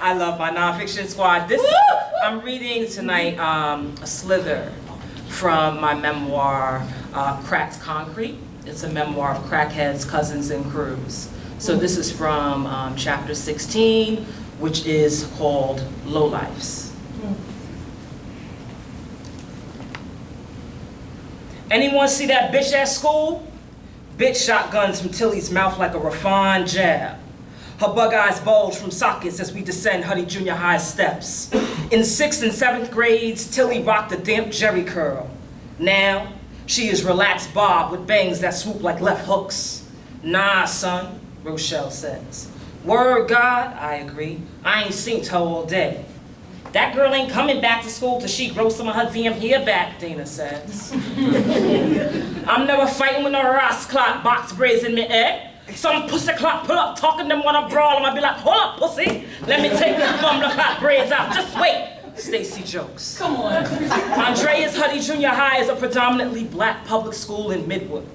I love my nonfiction squad. I'm reading tonight a slither from my memoir, Cracked Concrete. It's a memoir of crackheads, cousins, and crews. So this is from chapter 16, which is called Lowlifes. Anyone see that bitch at school? Bitch shotguns from Tilly's mouth like a refined jab. Her bug eyes bulge from sockets as we descend Huddy Junior High steps. In 6th and 7th grades, Tilly rocked a damp jerry curl. Now, she is relaxed bob with bangs that swoop like left hooks. Nah, son, Rochelle says. Word God, I agree. I ain't seen her all day. That girl ain't coming back to school till she grows some of her damn hair back, Dana says. I'm never fighting with no Ross clock box braids in me, eh? Some pussy clock put up talking to them when I brawl, and I be like, hold up, pussy. Let me take this bum the clock braids out. Just wait. Stacy jokes. Come on. Andrea's Huddy Junior High is a predominantly black public school in Midwood.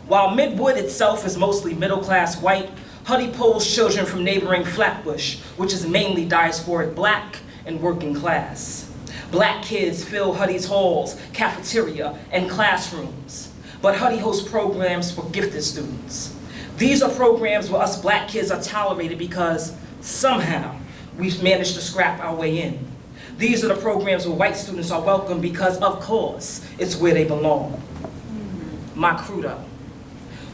While Midwood itself is mostly middle-class white, Huddy pulls children from neighboring Flatbush, which is mainly diasporic black and working class. Black kids fill Huddy's halls, cafeteria, and classrooms. But Huddy hosts programs for gifted students. These are programs where us black kids are tolerated because somehow we've managed to scrap our way in. These are the programs where white students are welcome because, of course, it's where they belong. My crew, though.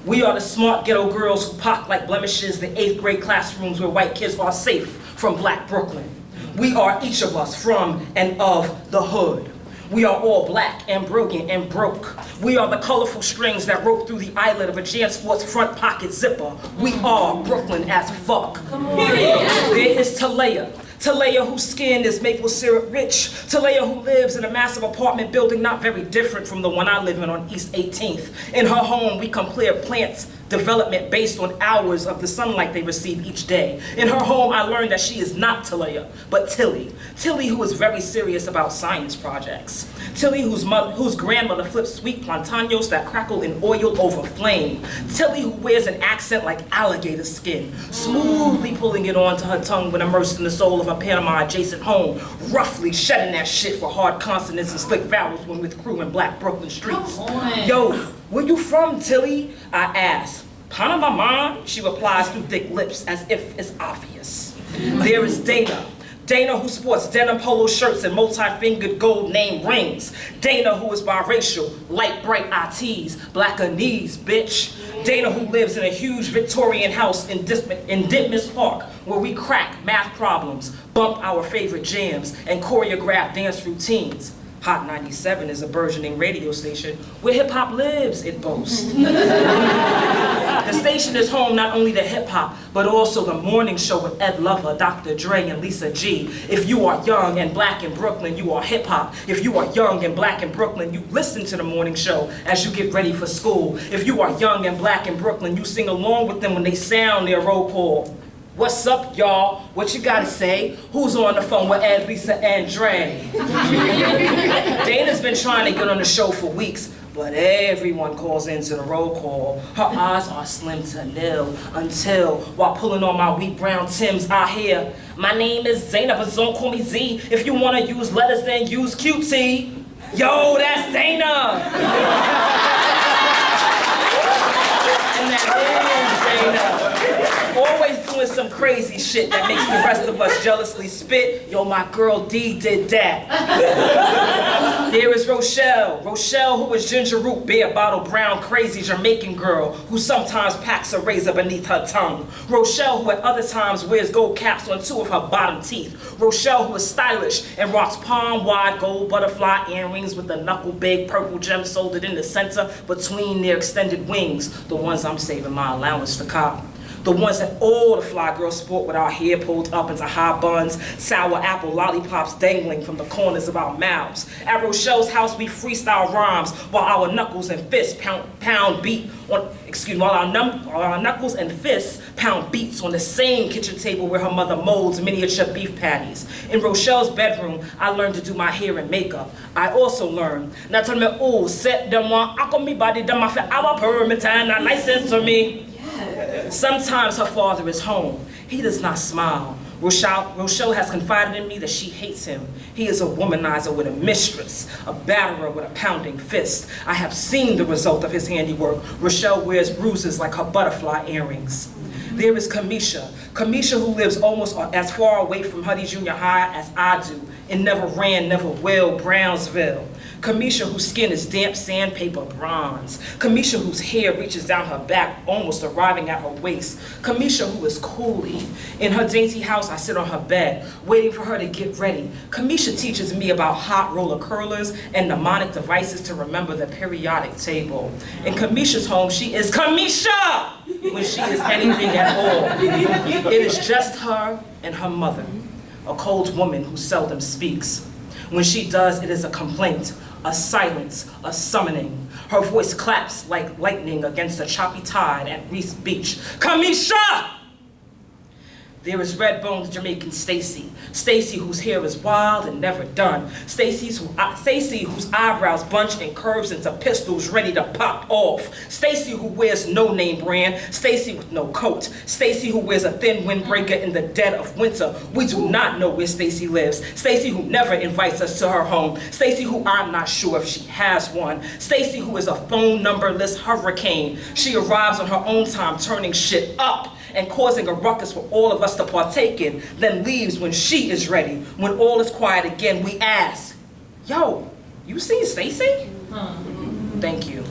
We are the smart ghetto girls who pock like blemishes the 8th grade classrooms where white kids are safe from black Brooklyn. We are each of us from and of the hood. We are all black and brilliant and broke. We are the colorful strings that rope through the eyelet of a JanSports front pocket zipper. We are Brooklyn as fuck. There is Talea whose skin is maple syrup rich. Talea who lives in a massive apartment building not very different from the one I live in on East 18th. In her home, we compare plants' development based on hours of the sunlight they receive each day. In her home, I learned that she is not Talea, but Tilly. Tilly, who is very serious about science projects. Tilly, whose grandmother flips sweet plantanos that crackle in oil over flame. Tilly, who wears an accent like alligator skin, smoothly pulling it onto her tongue when immersed in the soul of a Panama-adjacent home, roughly shedding that shit for hard consonants and slick vowels when with crew in black Brooklyn streets. Yo, where you from, Tilly? I ask. Panama, Mom, she replies through thick lips as if it's obvious. There is Dana. Dana, who sports denim polo shirts and multi-fingered gold name rings. Dana, who is biracial, light bright ITs, blacker knees, bitch. Dana, who lives in a huge Victorian house in Ditmas Park, where we crack math problems, bump our favorite jams, and choreograph dance routines. Hot 97 is a burgeoning radio station where hip-hop lives, it boasts. The station is home not only to hip-hop, but also the morning show with Ed Lover, Dr. Dre, and Lisa G. If you are young and black in Brooklyn, you are hip-hop. If you are young and black in Brooklyn, you listen to the morning show as you get ready for school. If you are young and black in Brooklyn, you sing along with them when they sound their roll call. What's up, y'all? What you gotta say? Who's on the phone with Ed, Lisa, and Dre? Dana's been trying to get on the show for weeks, but everyone calls into the roll call. Her odds are slim to nil until, while pulling on my wheat brown Timbs, I hear, my name is Zainab, but don't call me Z. If you wanna use letters, then use QT. Yo, that's Dana! And that is Dana. Always doing some crazy shit that makes the rest of us jealously spit. Yo, my girl D did that. There is Rochelle. Rochelle, who is ginger root, beer bottle, brown, crazy Jamaican girl who sometimes packs a razor beneath her tongue. Rochelle, who at other times wears gold caps on 2 of her bottom teeth. Rochelle, who is stylish and rocks palm-wide gold butterfly earrings with the knuckle-big purple gem soldered in the center between their extended wings, the ones I'm saving my allowance to cop. The ones that all the fly girls sport with our hair pulled up into high buns, sour apple lollipops dangling from the corners of our mouths. At Rochelle's house, we freestyle rhymes while our knuckles and fists pound beats on the same kitchen table where her mother molds miniature beef patties. In Rochelle's bedroom, I learned to do my hair and makeup. I also learned, now tell me, oh, set them on, I me body, them off our permit and a license for me. Sometimes her father is home. He does not smile, Rochelle has confided in me that she hates him. He is a womanizer with a mistress, a batterer with a pounding fist. I have seen the result of his handiwork. Rochelle wears bruises like her butterfly earrings. There is Kamisha who lives almost as far away from Huddy Junior High as I do, in Never Ran, Never Will, Brownsville. Kamisha whose skin is damp sandpaper bronze. Kamisha whose hair reaches down her back, almost arriving at her waist. Kamisha who is coolie. In her dainty house, I sit on her bed, waiting for her to get ready. Kamisha teaches me about hot roller curlers and mnemonic devices to remember the periodic table. In Kamisha's home, she is Kamisha when she is anything at all. It is just her and her mother, a cold woman who seldom speaks. When she does, it is a complaint, a silence, a summoning. Her voice claps like lightning against a choppy tide at Reese Beach. Kamisha! There is red-boned Jamaican Stacy whose hair is wild and never done. Stacy whose eyebrows bunch and curves into pistols ready to pop off. Stacy who wears no name brand. Stacy with no coat. Stacy who wears a thin windbreaker in the dead of winter. We do not know where Stacy lives. Stacy who never invites us to her home. Stacy who I'm not sure if she has one. Stacy who is a phone numberless hurricane. She arrives on her own time, turning shit up and causing a ruckus for all of us to partake in, then leaves when she is ready. When all is quiet again, we ask, yo, you seen Stacy? Thank you.